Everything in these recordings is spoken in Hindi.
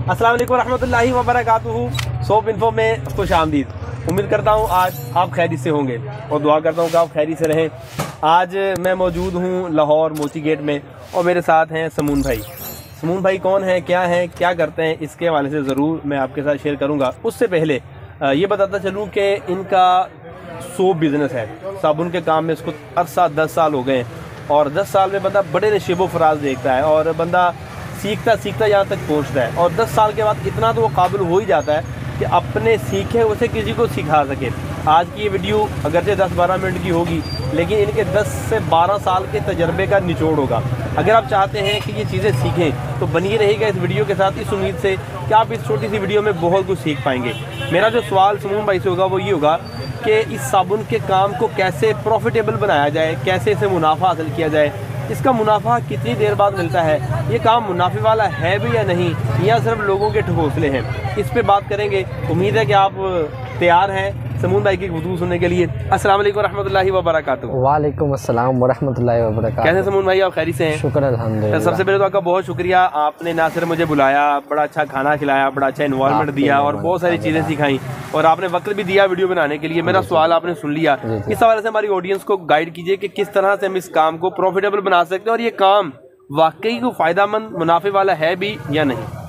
अस्सलाम वालेकुम रहमतुल्लाहि व बरकातुहू। सोप इन्फो में खुश आमदीद। उम्मीद करता हूँ आज आप खैरियत से होंगे और दुआ करता हूँ कि आप खैरियत से रहें। आज मैं मौजूद हूँ लाहौर मोती गेट में और मेरे साथ हैं समून भाई। समून भाई कौन है, क्या करते हैं, इसके हवाले से ज़रूर मैं आपके साथ शेयर करूँगा। उससे पहले ये बताता चलूँ कि इनका सोप बिज़नेस है, साबुन के काम में इसको अरसा 10 साल हो गए हैं और 10 साल में बंदा बड़े नशीबो फराज देखता है और बंदा सीखता सीखता यहाँ तक पहुँचता है और 10 साल के बाद इतना तो वो काबिल हो ही जाता है कि अपने सीखे उसे किसी को सिखा सके। आज की ये वीडियो अगरचे 10-12 मिनट की होगी लेकिन इनके 10 से 12 साल के तजर्बे का निचोड़ होगा। अगर आप चाहते हैं कि ये चीज़ें सीखें तो बनिए रहिएगा इस वीडियो के साथ, इस उम्मीद से कि आप इस छोटी सी वीडियो में बहुत कुछ सीख पाएंगे। मेरा जो सवाल समून भाई से होगा वो ये होगा कि इस साबुन के काम को कैसे प्रॉफिटेबल बनाया जाए, कैसे इसे मुनाफा हासिल किया जाए, इसका मुनाफा कितनी देर बाद मिलता है, ये काम मुनाफे वाला है भी या नहीं, या सिर्फ लोगों के ठोसले हैं, इस पे बात करेंगे। उम्मीद है कि आप तैयार हैं समून भाई की गुफ्तगू सुनने के लिए। अस्सलाम वालेकुम रहमतुल्लाहि व बरकातुहू। वालेकुम अस्सलाम व रहमतुल्लाहि व बरकातुहू। कैसे समून भाई, आप खैरियत से हैं? शुक्र अल्हम्दुलिल्लाह। सबसे पहले तो आपका बहुत शुक्रिया, आपने ना सिर्फ मुझे बुलाया, बड़ा अच्छा खाना खिलाया, बड़ा अच्छा इन्वायरमेंट दिया और बहुत सारी चीज़ें सिखाई और आपने वक्त भी दिया वीडियो बनाने के लिए। मेरा सवाल आपने सुन लिया, इस हवाले से हमारी ऑडियंस को गाइड कीजिए कि किस तरह से हम इस काम को प्रॉफिटेबल बना सकते हैं और ये काम वाकई को फ़ायदेमंद मुनाफे वाला है भी या नहीं।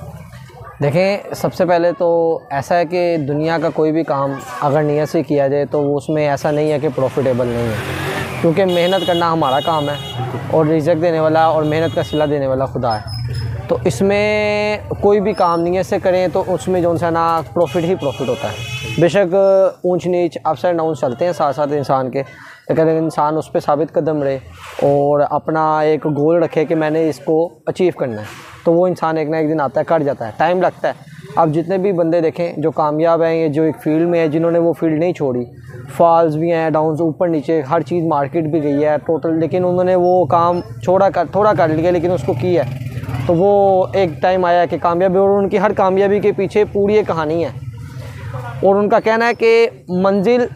देखें, सबसे पहले तो ऐसा है कि दुनिया का कोई भी काम अगर नियत से किया जाए तो वो उसमें ऐसा नहीं है कि प्रॉफिटेबल नहीं है, क्योंकि मेहनत करना हमारा काम है और रिज़्क देने वाला और मेहनत का सिला देने वाला खुदा है। तो इसमें कोई भी काम नियत से करें तो उसमें जो सा ना प्रॉफिट ही प्रॉफिट होता है। बेशक ऊंच नीच अप्स एंड डाउन चलते हैं साथ साथ इंसान के, लेकिन इंसान उस पर साबित कदम रहे और अपना एक गोल रखे कि मैंने इसको अचीव करना है, तो वो इंसान एक ना एक दिन आता है, कर जाता है। टाइम लगता है। अब जितने भी बंदे देखें जो कामयाब हैं, ये जो एक फील्ड में है, जिन्होंने वो फील्ड नहीं छोड़ी, फॉल्स भी हैं, डाउन्स ऊपर नीचे हर चीज़, मार्केट भी गई है टोटल, लेकिन उन्होंने वो काम थोड़ा कर लिया लेकिन उसको किया है, तो वो एक टाइम आया कि कामयाबी, और उनकी हर कामयाबी के पीछे पूरी एक कहानी है और उनका कहना है कि मंजिल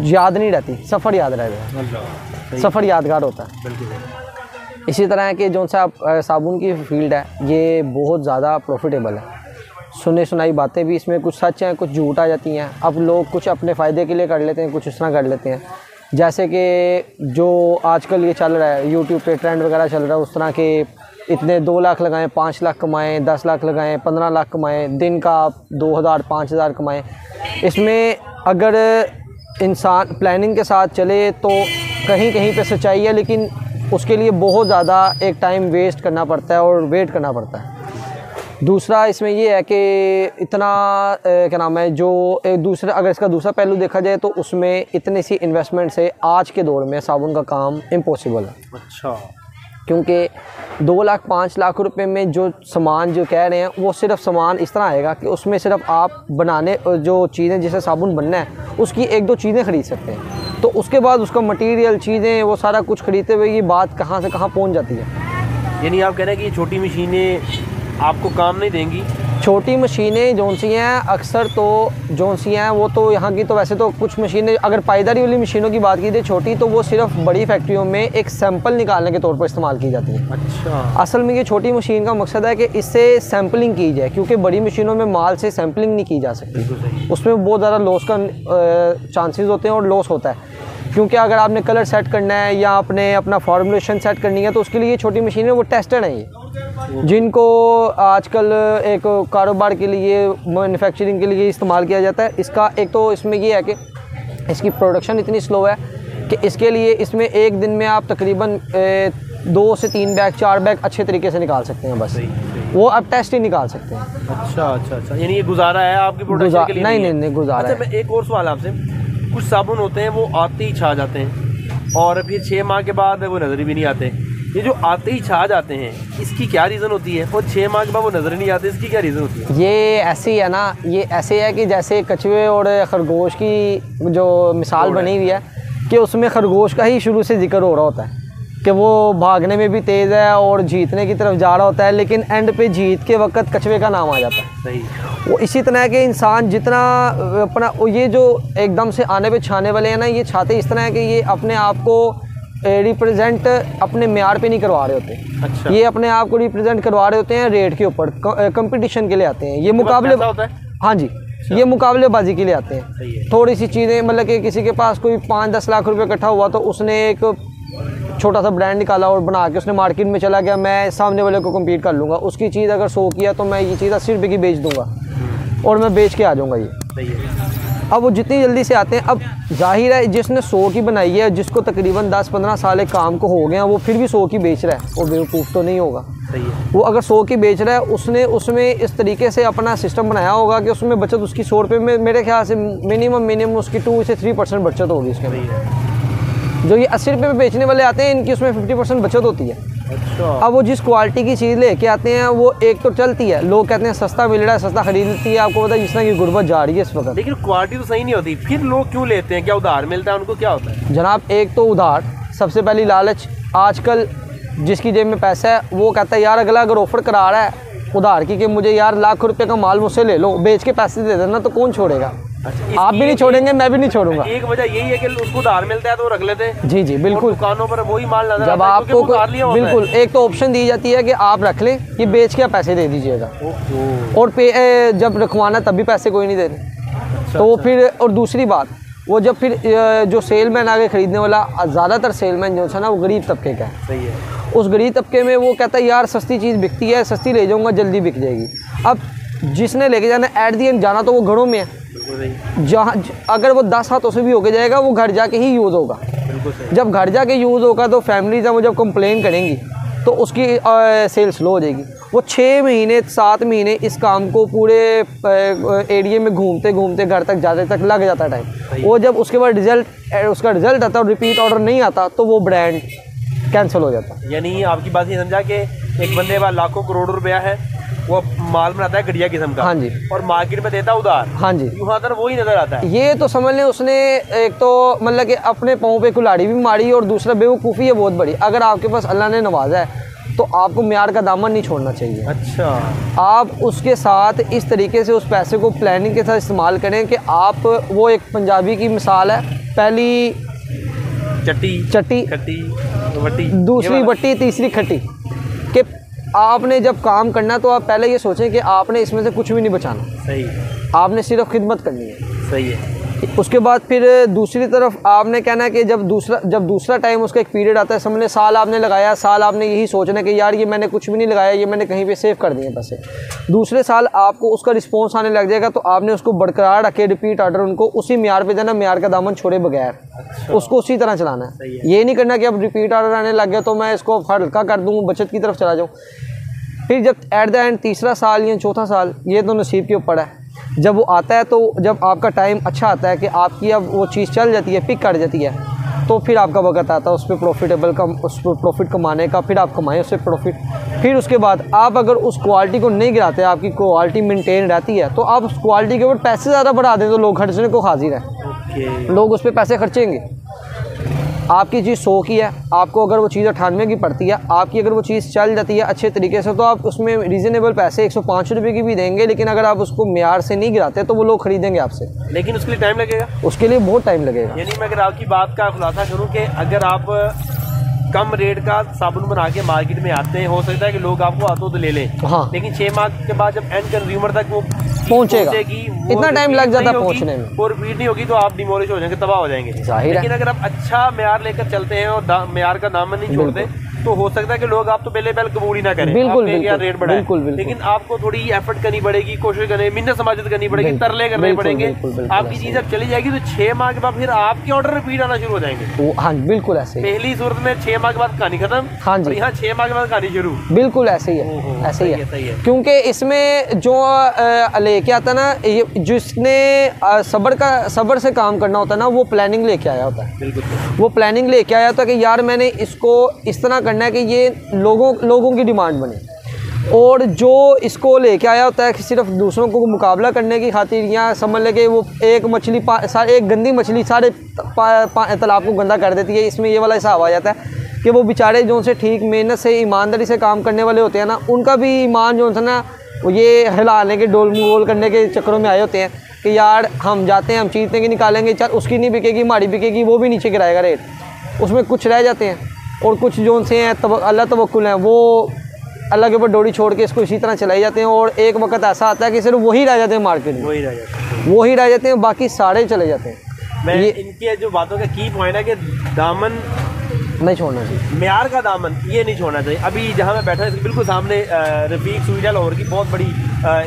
याद नहीं रहती, सफ़र याद रहता है, सफ़र यादगार होता है। इसी तरह है कि जो सा साबुन की फील्ड है ये बहुत ज़्यादा प्रॉफिटेबल है। सुने सुनाई बातें भी इसमें कुछ सच हैं, कुछ झूठ आ जाती हैं। अब लोग कुछ अपने फ़ायदे के लिए कर लेते हैं, कुछ इस तरह कर लेते हैं। जैसे कि जो आजकल ये चल रहा है यूट्यूब पे ट्रेंड वगैरह चल रहा है, उस तरह के इतने 2 लाख लगाएं, 5 लाख कमाएं, 10 लाख लगाएं, 15 लाख कमाएं, दिन का 2000 5000 कमाएं। इसमें अगर इंसान प्लानिंग के साथ चले तो कहीं कहीं पे सच्चाई है, लेकिन उसके लिए बहुत ज़्यादा एक टाइम वेस्ट करना पड़ता है और वेट करना पड़ता है। दूसरा इसमें ये है कि इतना क्या नाम है, जो एक दूसरा, अगर इसका दूसरा पहलू देखा जाए तो उसमें इतनी सी इन्वेस्टमेंट से आज के दौर में साबुन का काम इम्पॉसिबल है। अच्छा, क्योंकि 2 लाख 5 लाख रुपए में जो सामान जो कह रहे हैं वो सिर्फ सामान इस तरह आएगा कि उसमें सिर्फ आप बनाने जो चीज़ें जिसे साबुन बनना है उसकी 1-2 चीज़ें ख़रीद सकते हैं, तो उसके बाद उसका मटेरियल, चीज़ें, वो सारा कुछ ख़रीदते हुए ये बात कहाँ से कहाँ पहुँच जाती है। यानी आप कह रहे हैं कि ये छोटी मशीनें आपको काम नहीं देंगी? छोटी मशीनें जौन सी हैं अक्सर तो जौन सी हैं वो तो यहाँ की, तो वैसे तो कुछ मशीनें, अगर पायदारी वाली मशीनों की बात की जाए छोटी, तो वो सिर्फ बड़ी फैक्ट्रियों में एक सैंपल निकालने के तौर पर इस्तेमाल की जाती है। अच्छा, असल में ये छोटी मशीन का मकसद है कि इससे सैंपलिंग की जाए, क्योंकि बड़ी मशीनों में माल से सैंपलिंग नहीं की जा सकती, उसमें बहुत ज़्यादा लॉस का चांसेस होते हैं और लॉस होता है। क्योंकि अगर आपने कलर सेट करना है या आपने अपना फॉर्मुलेशन सेट करनी है तो उसके लिए ये छोटी मशीनें वो टेस्टेड हैं, ये जिनको आजकल एक कारोबार के लिए, मैन्युफैक्चरिंग के लिए इस्तेमाल किया जाता है। इसका एक तो इसमें ये है कि इसकी प्रोडक्शन इतनी स्लो है कि इसके लिए इसमें एक दिन में आप तकरीबन 2 से 3 बैग 4 बैग अच्छे तरीके से निकाल सकते हैं, बस वो आप टेस्ट ही निकाल सकते हैं। अच्छा, यानी ये गुजारा है आपकी प्रोडक्शन के लिए? नहीं गुजारा है। एक और सवाल आपसे, कुछ साबुन होते हैं वो आते ही छा जाते हैं और फिर 6 माह के बाद वो नज़र भी नहीं आते। ये जो आते ही छा जाते हैं इसकी क्या रीज़न होती है, और 6 माह के बाद वो नज़र नहीं आते, इसकी क्या रीज़न होती है? ये ऐसे ही है ना, ये ऐसे है कि जैसे कछुए और खरगोश की जो मिसाल बनी हुई है कि उसमें खरगोश का ही शुरू से जिक्र हो रहा होता है कि वो भागने में भी तेज़ है और जीतने की तरफ जा रहा होता है, लेकिन एंड पे जीत के वक्त कछुए का नाम आ जाता है। सही। वो इसी तरह है कि इंसान जितना अपना, ये जो एकदम से आने पे छाने वाले हैं ना, ये छाते इस तरह है कि ये अपने आप को रिप्रेजेंट अपने म्यार पे नहीं करवा रहे होते। अच्छा। ये अपने आप को रिप्रेजेंट करवा रहे होते हैं रेट के ऊपर, कंपटीशन के लिए आते हैं ये मुकाबले। होता है? हाँ जी, ये मुकाबलेबाजी के लिए आते हैं। सही है। थोड़ी सी चीज़ें, मतलब कि किसी के पास कोई 5-10 लाख रुपए इकट्ठा हुआ तो उसने एक छोटा सा ब्रांड निकाला और बना के उसने मार्केट में चला गया, मैं सामने वाले को कम्पीट कर लूँगा। उसकी चीज़ अगर 100 किया तो मैं ये चीज़ 80 रुपये की बेच दूँगा और मैं बेच के आ जाऊँगा ये। सही है। अब वो जितनी जल्दी से आते हैं, अब जाहिर है जिसने 100 की बनाई है, जिसको तकरीबन 10-15 साल एक काम को हो गए हैं, वो फिर भी 100 की बेच रहा है, वो बेवकूफ़ तो नहीं होगा। सही है। वो अगर 100 की बेच रहा है, उसने उसमें इस तरीके से अपना सिस्टम बनाया होगा कि उसमें बचत उसकी 100 रुपये में मेरे ख्याल से मिनिमम उसकी 2 से 3% बचत होगी इसके में। जो ये 80 रुपये में बेचने वाले आते हैं, इनकी उसमें 50% बचत होती है। अच्छा। अब वो जिस क्वालिटी की चीज़ लेके आते हैं वो एक तो चलती है, लोग कहते हैं सस्ता मिल रहा है, सस्ता खरीद लेती है। आपको पता है जिस तरह की गुर्बत जा रही है इस वक्त, लेकिन क्वालिटी तो सही नहीं होती, फिर लोग क्यों लेते हैं? क्या उधार मिलता है उनको, क्या होता है? जनाब एक तो उधार, सबसे पहली लालच। आजकल जिसकी जेब में पैसा है वो कहता है यार अगला अगर ऑफर करा रहा है उधार की कि मुझे यार लाख रुपए का माल मुझसे ले लो, बेच के पैसे दे देना, तो कौन छोड़ेगा? अच्छा, आप भी नहीं छोड़ेंगे, मैं भी नहीं छोड़ूंगा। एक वजह यही है कि उसको उधार मिलता है तो वो रख लेते हैं। जी जी बिल्कुल। दुकानों पर वही माल नजर जब आता है आपको उधार लिया होता है। बिल्कुल एक तो ऑप्शन दी जाती है कि आप रख लें, कि बेच के आप पैसे दे दीजिएगा, और जब रखवाना तब भी पैसे कोई नहीं दे रहे। तो वो फिर, और दूसरी बात वो जब फिर जो सेलमैन आगे ख़रीदने वाला, ज़्यादातर सेलमैन जो है ना वो गरीब तबके का है। सही है। उस गरीब तबके में वो कहता है यार सस्ती चीज़ बिकती है, सस्ती ले जाऊंगा जल्दी बिक जाएगी। अब जिसने लेके जाना एट दी एंड जाना तो वो घरों में है, जहाँ अगर वो 10 हाथों से भी होके जाएगा वो घर जाके ही यूज़ होगा। जब घर जाके यूज़ होगा तो फैमिलीज हैं वो जब कंप्लेन करेंगी तो उसकी सेल स्लो हो जाएगी। वो 6 महीने 7 महीने इस काम को पूरे एरिया में घूमते घूमते घर तक जाते तक लग जाता है टाइम। वो जब उसके बाद उसका रिजल्ट आता है और रिपीट ऑर्डर नहीं आता तो वो ब्रांड कैंसिल हो जाता है। यानी आपकी बात ये समझा कि एक बंदे के पास लाखों करोड़ रुपया है, वो माल बनाता है घटिया किस्म का। हाँ जी। और मार्केट में देता उधार। हाँ जी। यहाँ तर वही नजर आता है। ये तो समझ लें उसने एक तो मतलब कि अपने पाँव पे कुल्हाड़ी भी मारी, और दूसरा बेवकूफ़ी है बहुत बड़ी। अगर आपके पास अल्लाह ने नवाजा है तो आपको म्यार का दामन नहीं छोड़ना चाहिए। अच्छा। आप उसके साथ इस तरीके से उस पैसे को प्लानिंग के साथ इस्तेमाल करें कि आप, वो एक पंजाबी की मिसाल है, पहली चट्टी वट्टी, दूसरी बट्टी, तीसरी खट्टी, कि आपने जब काम करना तो आप पहले ये सोचें कि आपने इसमें से कुछ भी नहीं बचाना। सही। आपने सिर्फ खिदमत करनी है। सही है। उसके बाद फिर दूसरी तरफ आपने कहना है कि जब दूसरा टाइम उसका एक पीरियड आता है, समझ लें साल आपने लगाया, साल आपने यही सोचना है कि यार ये मैंने कुछ भी नहीं लगाया, ये मैंने कहीं पे सेव कर दिए पैसे। दूसरे साल आपको उसका रिस्पॉन्स आने लग जाएगा तो आपने उसको बरकरार रखे, रिपीट ऑर्डर उनको उसी म्यार पे देना, म्यार का दामन छोड़े बगैर। अच्छा। उसको उसी तरह चलाना है। ये नहीं करना कि अब रिपीट ऑर्डर आने लग गया तो मैं इसको हल्का कर दूँ, बचत की तरफ चला जाऊँ। फिर जब एट द एंड तीसरा साल या चौथा साल, ये तो नसीब के ऊपर है, जब वो आता है तो जब आपका टाइम अच्छा आता है कि आपकी अब वो चीज़ चल जाती है, पिक कर जाती है, तो फिर आपका वक्त आता है उस पर उस पर प्रॉफिट कमाने का। फिर आप कमाएं उससे प्रॉफिट। फिर उसके बाद आप अगर उस क्वालिटी को नहीं गिराते, आपकी क्वालिटी मेंटेन रहती है, तो आप उस क्वालिटी के ऊपर पैसे ज़्यादा बढ़ा दें तो लोग खर्चने को हाजिर हैं। लोग उस पर पैसे खर्चेंगे। आपकी चीज़ 100 की है, आपको अगर वो चीज़ 98 की पड़ती है, आपकी अगर वो चीज़ चल जाती है अच्छे तरीके से, तो आप उसमें रीज़नेबल पैसे 105 रुपये की भी देंगे। लेकिन अगर आप उसको म्यार से नहीं गिराते तो वो लोग खरीदेंगे आपसे। लेकिन उसके लिए टाइम लगेगा। उसके लिए बहुत टाइम लगेगा। यानी मैं अगर आपकी बात का खुलासा करूँ कि अगर आप कम रेट का साबुन बना के मार्केट में आते हैं, हो सकता है कि लोग आपको हाथों तो ले लें। हाँ। लेकिन 6 माह के बाद जब एंड कंज्यूमर तक वो पहुंचेगा, इतना टाइम लग जाता है पहुंचने में, और रिपीट नहीं होगी तो आप डिमोलिश हो जाएंगे, तबाह हो जाएंगे। लेकिन अगर आप अच्छा म्यार लेकर चलते हैं और म्यार का दामन नहीं छोड़ते तो हो सकता है कि लोग आप तो पहले कबूल ही ना करें। बिल्कुल रेट बढ़ाएं। लेकिन आपको थोड़ी एफर्ट करनी पड़ेगी, कोशिश करनी, मिन्नत समाजत करनी पड़ेगी, तरले करने पड़ेंगे। आपकी चीज अब चली जाएगी तो 6 माह के बाद फिर आपके ऑर्डर रिपीट आना शुरू हो जाएंगे। हाँ बिल्कुल ऐसे। पहली सूरत में 6 माह के बाद कहानी खत्म। हाँ जी। यहाँ 6 माह के बाद कहानी शुरू। बिल्कुल ऐसे ही है, ऐसे ही है। क्योंकि इसमें जो लेके आता ना, ये जिसने सब्र से काम करना होता है ना, वो प्लानिंग लेके आया होता है। बिल्कुल। वो प्लानिंग लेके आया होता है कि यार मैंने इसको इस तरह करना है कि ये लोगों की डिमांड बने। और जो इसको लेके आया होता है कि सिर्फ दूसरों को मुकाबला करने की खातिर, या समझ ले कि वो एक मछली एक गंदी मछली सारे तालाब को गंदा कर देती है, इसमें ये वाला हिसाब आ जाता है कि वो बेचारे जो उनसे ठीक मेहनत से ईमानदारी से काम करने वाले होते हैं ना, उनका भी ईमान जो है ना, वो ये हिलाने के डोल मोल करने के चक्करों में आए होते हैं कि यार हम जाते हैं, हम चीज़ की निकालेंगे, चल उसकी नहीं बिकेगी, हमारी बिकेगी, वो भी नीचे गिराएगा रेट। उसमें कुछ रह जाते हैं और कुछ जो से हैं अल्लाह तवक्कुल हैं, वो अल्लाह के ऊपर डोरी छोड़ के इसको इसी तरह चलाई जाते हैं। और एक वक्त ऐसा आता है कि सिर्फ वही रह जाते हैं मार्केट में, वही रह जाते हैं, बाकी सारे चले जाते हैं। मैं इनकी जो बातों का की पॉइंट है कि दामन नहीं छोड़ना चाहिए, म्यार का दामन ये नहीं छोड़ना चाहिए। अभी जहाँ मैं बैठा हूँ बिल्कुल सामने रफ़ीक स्वीट लाहौर की बहुत बड़ी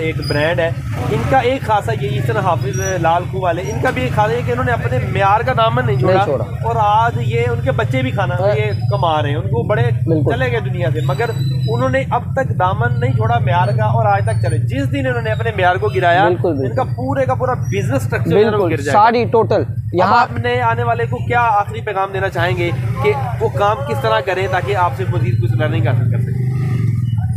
एक ब्रांड है। इनका एक खासा ये इस तरह हाफिज लाल खू वाले, इनका भी एक खासा है कि उन्होंने अपने म्यार का दामन नहीं छोड़ा और आज ये उनके बच्चे भी खाना ये कमा रहे हैं, उनको बड़े चले गए दुनिया से, मगर उन्होंने अब तक दामन नहीं छोड़ा म्यार का और आज तक चले। जिस दिन इन्होंने अपने म्यार को गिराया इनका पूरे का पूरा बिजनेस स्ट्रक्चर गिर जाएगा सारी टोटल। यहाँ आपने आने वाले को क्या आखिरी पैगाम देना चाहेंगे कि वो काम किस तरह करें ताकि आपसे मजीद कुछ लर्निंग हासिल कर सकें?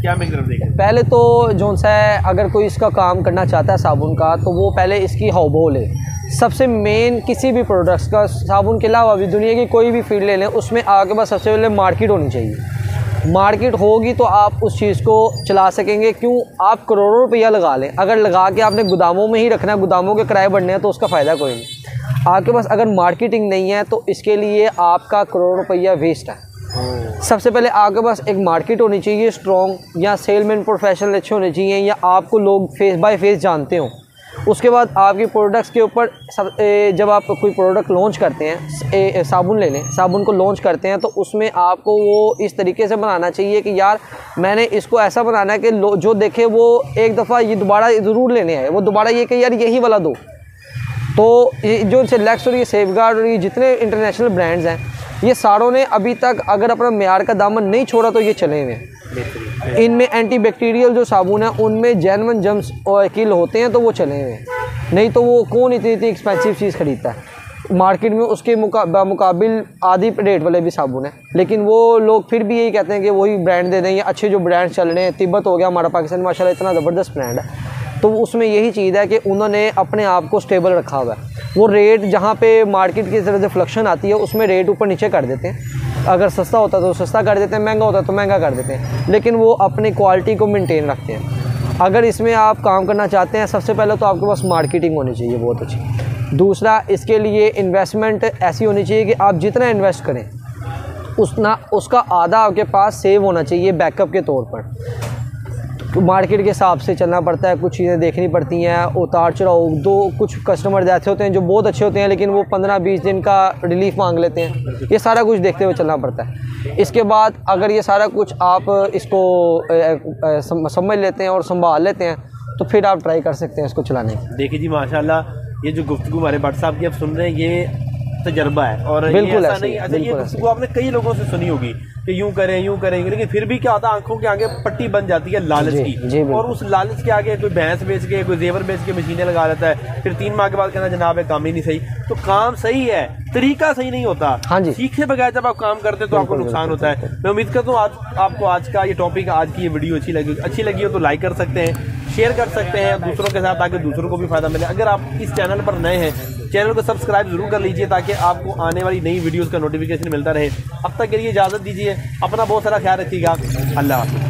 क्या मैं तरफ देखें? पहले तो जो सा है अगर कोई इसका काम करना चाहता है साबुन का, तो वो पहले इसकी हाउबो ले। सबसे मेन किसी भी प्रोडक्ट्स का, साबुन के अलावा भी दुनिया की कोई भी फील्ड ले लें, उसमें आपके पास सबसे पहले मार्केट होनी चाहिए। मार्केट होगी तो आप उस चीज़ को चला सकेंगे। क्यों? आप करोड़ों रुपया लगा लें, अगर लगा के आपने गोदामों में ही रखना है, गोदामों के किराए बढ़ने हैं, तो उसका फ़ायदा कोई नहीं। आपके पास अगर मार्केटिंग नहीं है तो इसके लिए आपका करोड़ रुपया वेस्ट है। सबसे पहले आपके पास एक मार्केट होनी चाहिए स्ट्रॉन्ग, या सेलमैन प्रोफेशनल अच्छे होने चाहिए, या आपको लोग फेस बाय फेस जानते हो। उसके बाद आपकी प्रोडक्ट्स के ऊपर जब आप कोई प्रोडक्ट लॉन्च करते हैं, साबुन ले लें, साबुन को लॉन्च करते हैं तो उसमें आपको वो इस तरीके से बनाना चाहिए कि यार मैंने इसको ऐसा बनाना है कि जो देखे वो एक दफ़ा ये दोबारा ज़रूर लेने आए, वो दोबारा ये कि यार यही वाला दो। तो जो सेलेक्स और ये सेफगार्ड और ये जितने इंटरनेशनल ब्रांड्स हैं, ये सारों ने अभी तक अगर अपना म्यार का दामन नहीं छोड़ा तो ये चले हुए हैं। इनमें एंटी बैक्टीरियल जो साबुन है उनमें जेन्युइन जर्म्स और किल होते हैं, तो वो चले हुए हैं। नहीं तो वो कौन इतनी एक्सपेंसिव चीज़ खरीदता है मार्केट में? उसके मुकाबिल आधी रेट वाले भी साबुन है, लेकिन वो लोग फिर भी यही कहते हैं कि वही ब्रांड दे दें। या अच्छे जो ब्रांड चल रहे हैं, तिब्बत हो गया हमारा पाकिस्तान माशाल्लाह इतना ज़बरदस्त ब्रांड है, तो उसमें यही चीज़ है कि उन्होंने अपने आप को स्टेबल रखा हुआ है। वो रेट जहाँ पे मार्केट की तरह से फ्लक्शन आती है उसमें रेट ऊपर नीचे कर देते हैं। अगर सस्ता होता तो सस्ता कर देते हैं, महंगा होता तो महंगा कर देते हैं, लेकिन वो अपनी क्वालिटी को मेंटेन रखते हैं। अगर इसमें आप काम करना चाहते हैं, सबसे पहले तो आपके पास मार्केटिंग होनी चाहिए बहुत अच्छी। दूसरा, इसके लिए इन्वेस्टमेंट ऐसी होनी चाहिए कि आप जितना इन्वेस्ट करें उसका आधा आपके पास सेव होना चाहिए बैकअप के तौर पर। मार्केट के हिसाब से चलना पड़ता है, कुछ चीज़ें देखनी पड़ती हैं, उतार चढ़ाव। कुछ कस्टमर ऐसे होते हैं जो बहुत अच्छे होते हैं लेकिन वो 15-20 दिन का रिलीफ मांग लेते हैं, ये सारा कुछ देखते हुए चलना पड़ता है। इसके बाद अगर ये सारा कुछ आप इसको समझ लेते हैं और संभाल लेते हैं तो फिर आप ट्राई कर सकते हैं इसको चलाने की। देखिए जी माशाल्लाह, ये जो गुफ्तगू हमारे भट्ट साहब की आप सुन रहे हैं ये तजर्बा है और बिल्कुल ऐसा नहीं। अच्छा, ये गुफ्तगू आपने कई लोगों से सुनी होगी कि यूं करें, लेकिन फिर भी क्या होता है, आंखों के आगे पट्टी बन जाती है लालच की, और उस लालच के आगे कोई भैंस बेच के, कोई जेवर बेच के मशीनें लगा लेता है, फिर 3 माह के बाद कहना जनाब है काम ही नहीं सही। तो काम सही है, तरीका सही नहीं होता। हाँ जी, सीखे बगैर जब आप काम करते तो आपको नुकसान होता है। मैं उम्मीद करता हूँ आपको आज का ये टॉपिक, आज की ये वीडियो अच्छी लगी हो तो लाइक कर सकते हैं, शेयर कर सकते हैं दूसरों के साथ, ताकि दूसरों को भी फायदा मिले। अगर आप इस चैनल पर नए हैं, चैनल को सब्सक्राइब जरूर कर लीजिए ताकि आपको आने वाली नई वीडियोस का नोटिफिकेशन मिलता रहे। अब तक के लिए इजाज़त दीजिए, अपना बहुत सारा ख्याल रखिएगा। अल्लाह हाफ़िज़।